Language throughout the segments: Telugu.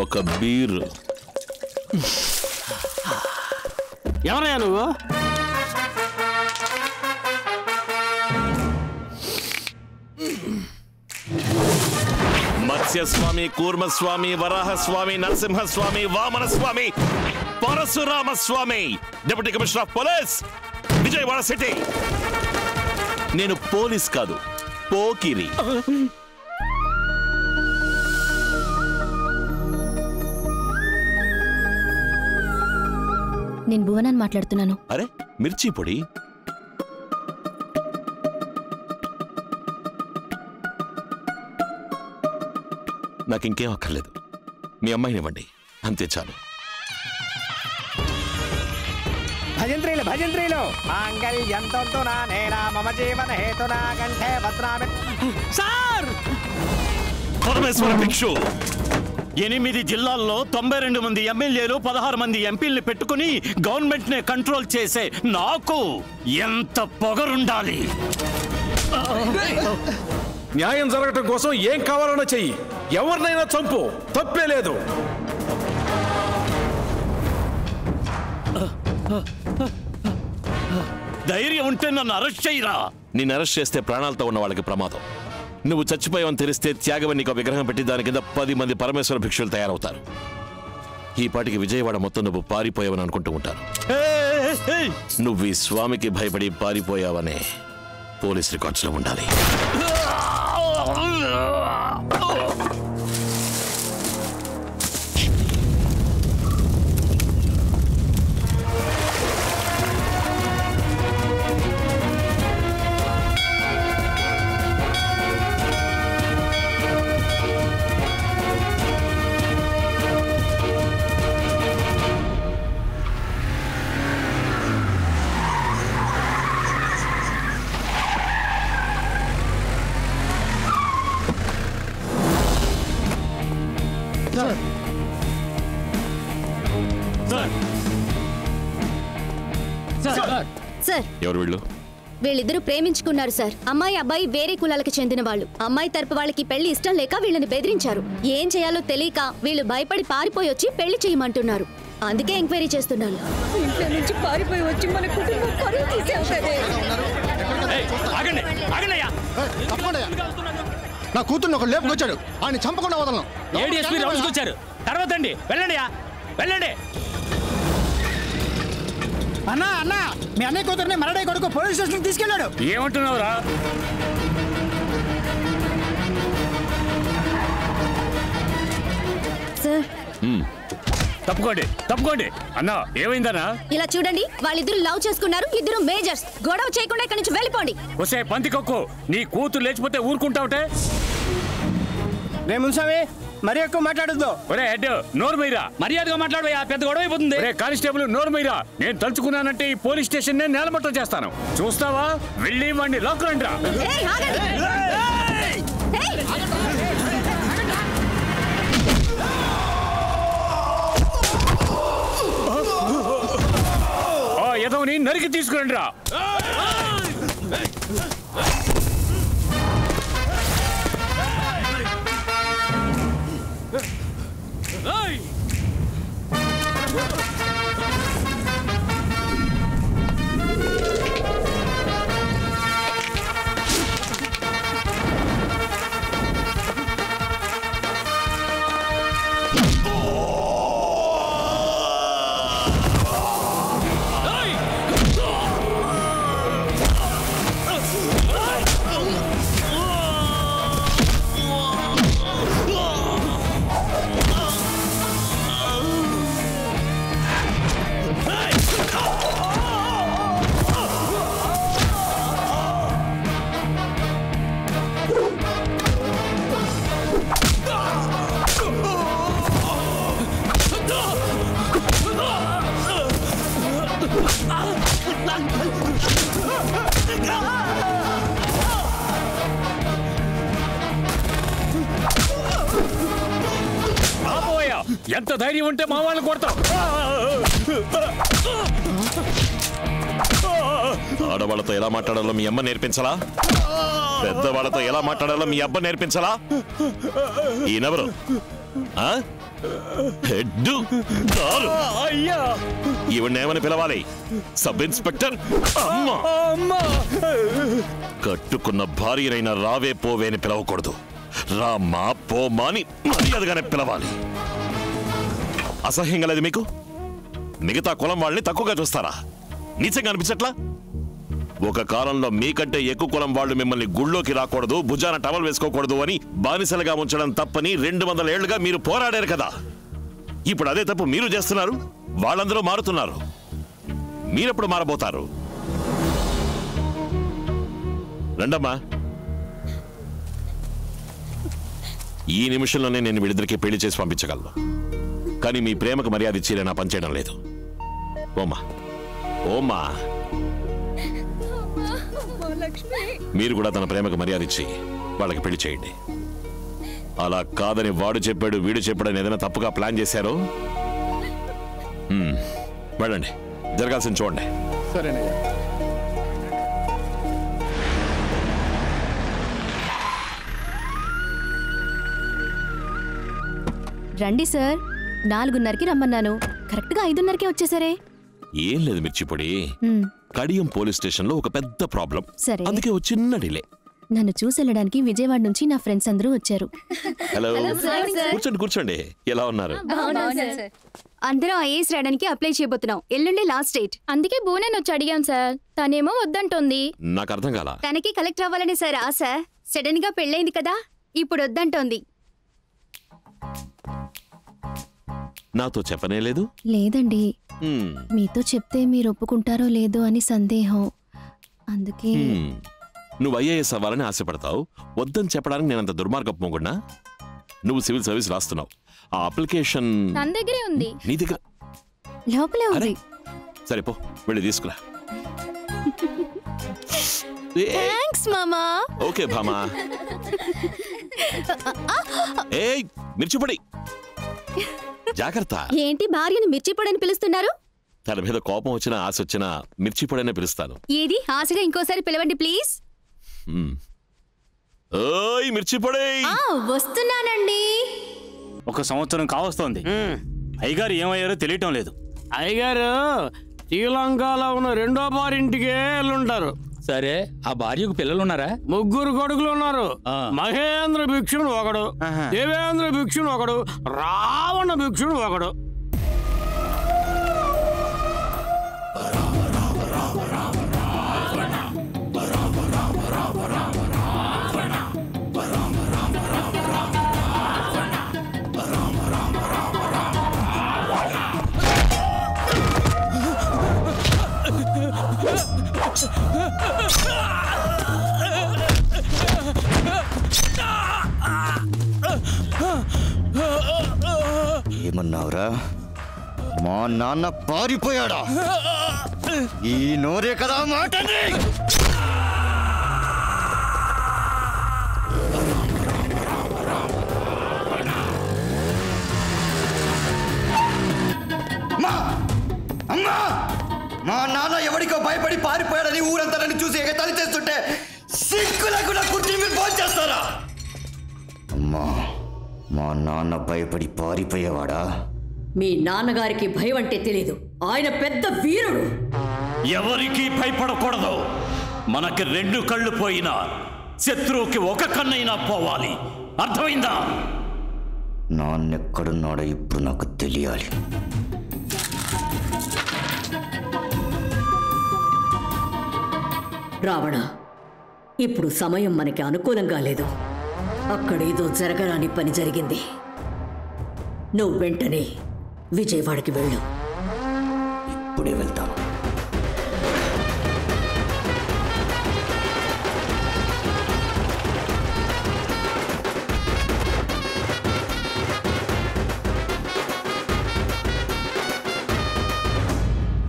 ఒక బీర్. ఎవరయ్యా నువ్వు? మత్స్యస్వామి, కూర్మస్వామి, వరాహస్వామి, నరసింహస్వామి, వామనస్వామి, పరశురామస్వామి, deputy commissioner of police, Vijayawada city. నేను పోలీస్ కాదు, పోకిరి. నేను భువనాన్ని మాట్లాడుతున్నాను. అరే మిర్చి పొడి. నాకు ఇంకేం అక్కర్లేదు, మీ అమ్మాయినివ్వండి, అంతే చాలు. భజంత్రీలు భజంత్రీలు మాంగళ్యంతో నేనా మమ జీవన హేతునా కంఠే భద్రామి. సార్, పరమేశ్వర భిక్షు, 8 జిల్లాల్లో 92 మంది ఎమ్మెల్యేలు, 16 మంది ఎంపీల్ని పెట్టుకుని గవర్నమెంట్ నే కంట్రోల్ చేసే నాకు ఎంత పొగరుండాలి? న్యాయం జరగటం కోసం ఏం కావాలన్నా చెయ్యి, ఎవరినైనా చంపు, తప్పే లేదు. ధైర్యం ఉంటే నన్ను అరెస్ట్ చేయరా. నిన్ను అరెస్ట్ చేస్తే ప్రాణాలతో ఉన్న వాళ్ళకి ప్రమాదం. నువ్వు చచ్చిపోయావని తెలిస్తే త్యాగమని నీకు విగ్రహం పెట్టి దాని కింద 10 మంది పరమేశ్వర భిక్షులు తయారవుతారు. ఈ పాటికి విజయవాడ మొత్తం నువ్వు పారిపోయావని అనుకుంటూ ఉంటారు. నువ్వు ఈ స్వామికి భయపడి పారిపోయావనే పోలీస్ రికార్డ్స్ లో ఉండాలి. సార్, ఎవరు వీళ్ళు? వీళ్ళిద్దరూ ప్రేమించుకున్నారు సార్. అమ్మాయి అబ్బాయి వేరే కులాలకు చెందిన వాళ్ళు. అమ్మాయి తరపు వాళ్ళకి పెళ్లి ఇష్టం లేక వీళ్ళని బెదిరించారు. ఏం చేయాలో తెలియక వీళ్ళు భయపడి పారిపోయి వచ్చి పెళ్లి చేయమంటున్నారు. అందుకే ఎంక్వైరీ చేస్తున్నాను. ఇంట్లో నుంచి పారిపోయి వచ్చి మన కుటుంబం పరువు తీసేస్తాడే. నా కూతుర్ని ఒక లేపుకొచ్చాడు, ఆయన చంపకుండా వదలను. ఏడీఎస్పీ రౌండ్స్కి వచ్చారు. తర్వాత అండి, వెళ్ళండి వెళ్ళండి. అన్నా అన్నా, మీ అన్నయ్య కూతుర్ని మరడై కొడుకు పోలీస్ స్టేషన్ తీసుకెళ్ళాడు. ఏమంటున్నావురా? సార్, తప్పుకోండి తప్పుకోండి. అన్నా ఏమైందన్నా? ఇలా చూడండి, వాళ్ళిద్దరు లవ్ చేసుకున్నారు. ఇద్దరు మేజర్స్. గొడవ చేయకుండా ఇక్కడి నుంచి వెళ్ళిపోండి. ఒసే పందికొక్కు, నీ కూతురు లేచిపోతే ఊరుకుంటావుటే? రే మున్సామి, మరి ఎక్కువ మాట్లాడొద్దు. ఒరే హెడ్, నోరు మీరా. మర్యాదగా మాట్లాడవయ్యా, పెద్ద గొడవ అయిపోతుంది. ఒరే కానిస్టేబుల్, నోరు మీరా. నేను తలుచుకున్నానంటే ఈ పోలీస్ స్టేషన్ నే నేలమట్టం చేస్తాను. చూస్తావా? వెళ్ళి వాడిని లాక్కురండి రా. ఎదవని నరికి తీసుకురండి రా. ఎంత ధైర్యం ఉంటే మా వాళ్ళని కొడతాం. ఆడవాళ్ళతో ఎలా మాట్లాడాలో మీ అమ్మ నేర్పించాలా? పెద్దవాళ్ళతో ఎలా మాట్లాడాలో మీ అబ్బ నేర్పించాలా? ఈయనెవరు? హెడ్ అయ్యా ఈవిడేమని పిలవాలి? సబ్ ఇన్స్పెక్టర్ అమ్మా. కట్టుకున్న భార్యనైనా రావే పోవే అని పిలవకూడదు. రామ్మా పోమా అని మర్యాదగానే పిలవాలి. అసహ్యంగా లేదు మీకు? మిగతా కులం వాళ్ళని తక్కువగా చూస్తారా? నీచంగా అనిపించట్లా? ఒక కాలంలో మీకంటే ఎక్కువ కులం వాళ్ళు మిమ్మల్ని గుళ్ళోకి రాకూడదు, భుజాన టవల్ వేసుకోకూడదు అని బానిసలుగా ఉంచడం తప్పని 200 ఏళ్లుగా మీరు పోరాడారు కదా. ఇప్పుడు అదే తప్పు మీరు చేస్తున్నారు. వాళ్ళందరూ మారుతున్నారు. మీరెప్పుడు మారబోతారు? రండమ్మా. ఈ నిమిషంలోనే నేను వీళ్ళిద్దరికి పెళ్లి చేసి పంపించగలను. కానీ మీ ప్రేమకు మర్యాద ఇచ్చి నా పనిచేయడం లేదు. ఓమా ఓమా, మీరు కూడా తన ప్రేమకు మర్యాద ఇచ్చి వాళ్ళకి పెళ్లి చేయండి. అలా కాదని వాడు చెప్పాడు వీడు చెప్పాడని ఏదైనా తప్పుగా ప్లాన్ చేశారో వెళ్ళండి, జరగాల్సింది చూడండి. సరేనయ్యా. రండి సార్, 4:30కి రమ్మన్నాను. కరెక్ట్ గా 5:30కే వచ్చేసరే. ఏం లేదు మిర్చిపొడి, కడియం పోలీస్ స్టేషన్ లో ఒక పెద్ద ప్రాబ్లం. సరే. అందుకే ఒక చిన్న డిలే. నన్ను చూసి వెళ్ళడానికి విజయవాడ నుంచి నా ఫ్రెండ్స్ అందరూ వచ్చారు. హలో, కూర్చోండి కూర్చోండి. ఎలా ఉన్నారు? అందరూ ఐఏఎస్ రాయడానికి అప్లై చేయబోతున్నాం. ఎల్లుండి లాస్ట్ డేట్. అందుకే బోనన్ వచ్చి అడిగాం సార్. తనేమో వద్దంటోంది. నాకు అర్థం కాల. తనకి కలెక్టర్ అవ్వాలని సార్ ఆశ. సడన్ గా పెళ్ళైంది కదా, ఇప్పుడు వద్దంటోంది. నాతో చెప్పనే లేదు? లేదండి, మీతో చెప్తే మీరు ఒప్పుకుంటారో లేదో అని సందేహం. అందుకే. నువ్వు ఐఏఎస్ అవ్వాలని ఆశపడతావు, వద్దని చెప్పడానికి నేనంత దుర్మార్గపు మొగుడ్నా? నువ్వు సివిల్ సర్వీస్ రాస్తున్నావు. ఆ అప్లికేషన్ నా దగ్గరే ఉంది. నీ దగ్గర లోపలే ఉంది. సరే పో, వెళ్ళి తీసుకురా. థాంక్స్ మామా. ఓకే భామా. ఏయ్ మిర్చిపొడి, జాగ్రత్త. ఏంటి భార్యని మిర్చిపొడని పిలుస్తున్నారు? తన మీద కోపం వచ్చినా ఆశ వచ్చినా మిర్చిపొడనే పిలుస్తాను. ఏది ఆశగా ఇంకోసారి పిలవండి ప్లీజ్. ఓయ్ మిర్చిపొడి. వస్తున్నానండి. 1 సంవత్సరం కావస్తోంది. అయ్యగారు ఏమయ్యారో తెలియటం లేదు. అయ్యగారు శ్రీలంకలో ఉన్న 2వ భార్యింటికే వెళ్ళుంటారు. సరే, ఆ భార్యకు పిల్లలున్నారా? 3 కొడుకులు ఉన్నారు. మహేంద్ర భిక్షుడు ఒకడు, దేవేంద్ర భిక్షుడు ఒకడు, రావణ భిక్షుడు ఒకడు. ఏమన్నావురా? మా నాన్న పారిపోయాడా? ఈ నోరే కదా మాటని. అమ్మా, మా నాన్న ఎవరికో భయపడి పారిపోయాడని ఊరంతా నన్ను చూసి ఎగతాళి చేస్తుంటే సిగ్గులకు నా కుర్చీ మీరు ఫోన్ చేస్తారా? అమ్మా, మా నాన్న భయపడి పారిపోయేవాడా? మీ నాన్నగారికి భయం అంటే తెలీదు. ఆయన పెద్ద వీరుడు. ఎవరికి భయపడకూడదు. మనకి 2 కళ్ళు పోయినా శత్రువుకి 1 కన్నైనా పోవాలి. అర్థమైందా? నాన్నెక్కడున్నాడో ఇప్పుడు నాకు తెలియాలి. రావణ, ఇప్పుడు సమయం మనకి అనుకూలంగా లేదు. అక్కడేదో జరగరాని పని జరిగింది. నువ్వు వెంటనే విజయవాడకి వెళ్ళు. ఇప్పుడే వెళ్తాను.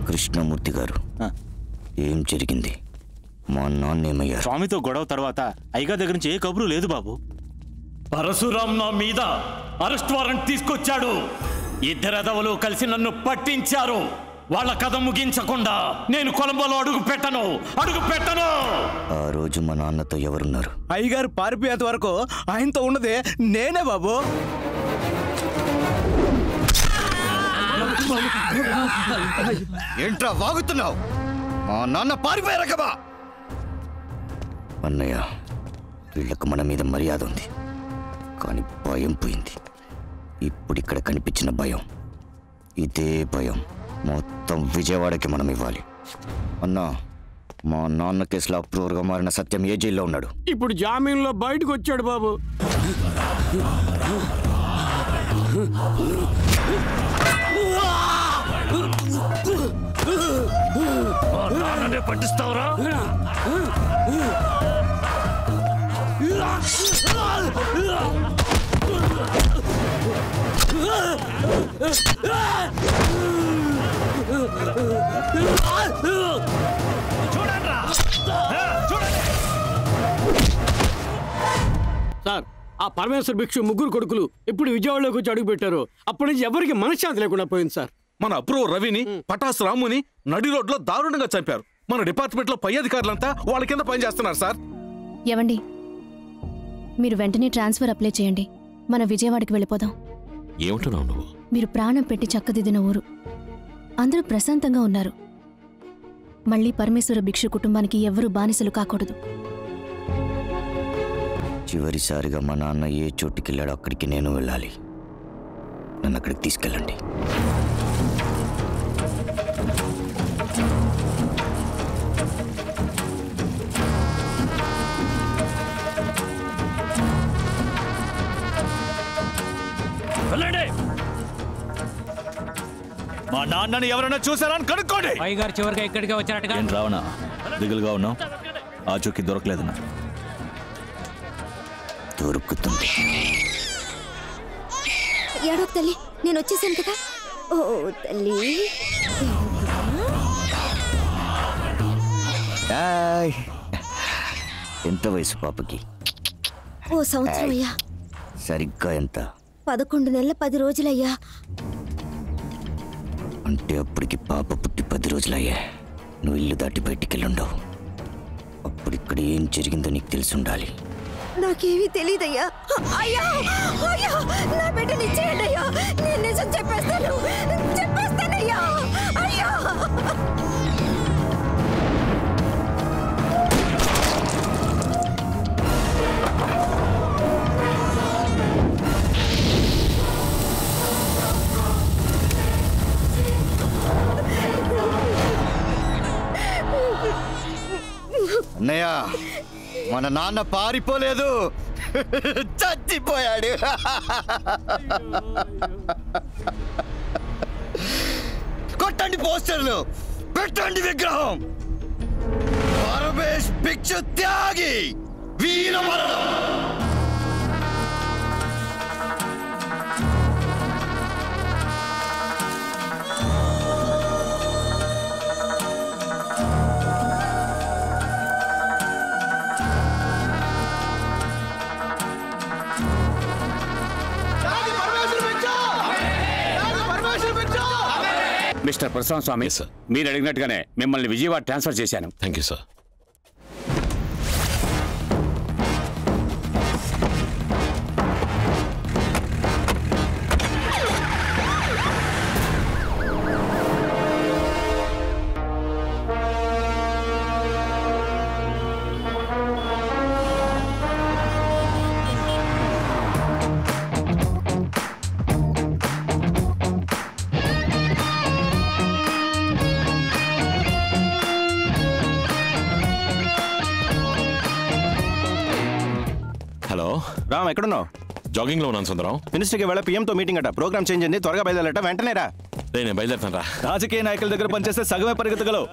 కృష్ణమూర్తి గారు, ఏం జరిగింది? మా నాన్నేమయ్యారు? స్వామితో గొడవ తర్వాత అయ్యగారి దగ్గర నుంచి ఏ కబురు లేదు బాబు. పరశురాం నా మీద అరెస్ట్ వారెంట్ తీసుకొచ్చాడు. 2 ఎదవలు కలిసి నన్ను పట్టించారు. వాళ్ళ కథ ముగించకుండా నేను కొలంబోలో అడుగు పెట్టను. ఆ రోజు మా నాన్నతో ఎవరున్నారు? అయ్యగారు పారిపోయేంత వరకు ఆయనతో ఉన్నదే నేనే బాబు. ఏంట్రా వాగుతున్నావు? మా నాన్న పారిపోయారా కబా? అన్నయ్య, వీళ్ళకు మన మీద మర్యాద ఉంది, కానీ భయం పోయింది. ఇప్పుడు ఇక్కడ కనిపించిన భయం, ఇదే భయం మొత్తం విజయవాడకి మనం ఇవ్వాలి. అన్నా, మా నాన్న కేసులో అప్రూవర్గా మారిన సత్యం ఏ జైల్లో ఉన్నాడు? ఇప్పుడు జామీన్లో బయటకు వచ్చాడు బాబు. పట్టిస్తావురా? సార్, ఆ పరమేశ్వర భిక్షు ముగ్గురు కొడుకులు ఇప్పుడు విజయవాడలోకి వచ్చి అడుగు పెట్టారు. అప్పటి నుంచి ఎవరికి మనశ్శాంతి లేకుండా పోయింది సార్. మన అప్రూవ్ రవిని, పటాస్ రాముని నడి రోడ్లో దారుణంగా చంపారు. మన డిపార్ట్మెంట్ లో పై అధికారులంతా వాళ్ళ కింద పనిచేస్తున్నారు సార్. ఏవండి, మీరు వెంటనే ట్రాన్స్ఫర్ అప్లై చేయండి. మన విజయవాడకి వెళ్ళిపోదాం. ఏమంటున్నావు నువ్వు? మీరు ప్రాణం పెట్టి చక్కదిద్దిన ఊరు, అందరూ ప్రశాంతంగా ఉన్నారు. మళ్ళీ పరమేశ్వర భిక్షు కుటుంబానికి ఎవ్వరూ బానిసలు కాకూడదు. చివరిసారిగా మా నాన్న ఏ చోటుకి వెళ్ళాడో అక్కడికి నేను వెళ్ళాలి. నన్ను అక్కడికి తీసుకెళ్ళండి. మా నాన్నని ఎవరైనా చూసారా అని కనుక్కోండి. అయ్యగారు చివరిగా ఇక్కడికే వచ్చారటగా. ఏం రావణా, దిగులుగా ఉన్నావు? ఆ చుక్కి దొరకలేదన్నా? దొరుకుతుంది. ఏడో తల్లి, నేను వచ్చేసాను కదా. ఓ తల్లి, ఎంత వయసు పాపకి? ఓ సంవత్సరం అయ్యా. సరిగ్గా ఎంత? 11 నెలల 10 రోజులయ్యా. అంటే అప్పటికి పాప పుట్టి 10 రోజులయ్యా. నువ్వు ఇల్లు దాటి బయటికి వెళ్ళుండవు. అప్పుడు ఇక్కడ ఏం జరిగిందో నీకు తెలిసి ఉండాలి. నాకేమీ తెలియదయ్యా. అయ్యా, అయ్యా, నా బిడ్డని ఇచ్చేయండి అయ్యా. నేను నిజం చెప్పేస్తానయ్యా. అయ్యా, అన్నయ్య, మన నాన్న పారిపోలేదు, చచ్చిపోయాడు. కొట్టండి పోస్టర్లు, పెట్టండి విగ్రహం. పరమేశ్ భిక్షు త్యాగి, వీర మరణం. మిస్టర్ ప్రసాద్ స్వామి, మీరు అడిగినట్టుగానే మిమ్మల్ని విజయవాడ ట్రాన్స్ఫర్ చేశాను. Thank you sir. Hello Ram, ఎక్కడున్నావు? జాగింగ్ లో ఉన్నాను సుందరం. మినిస్టర్కి వెళ్ళ పిఎంతో మీటింగ్ అట. ప్రోగ్రామ్ చేంజ్ అయింది, త్వరగా బయలుదేరట. వెంటనే రా. నేను బయలుదేరుతాను రా. రాజకీయ నాయకుల దగ్గర పనిచేస్తే సగమే పరిగెత్తగలవు.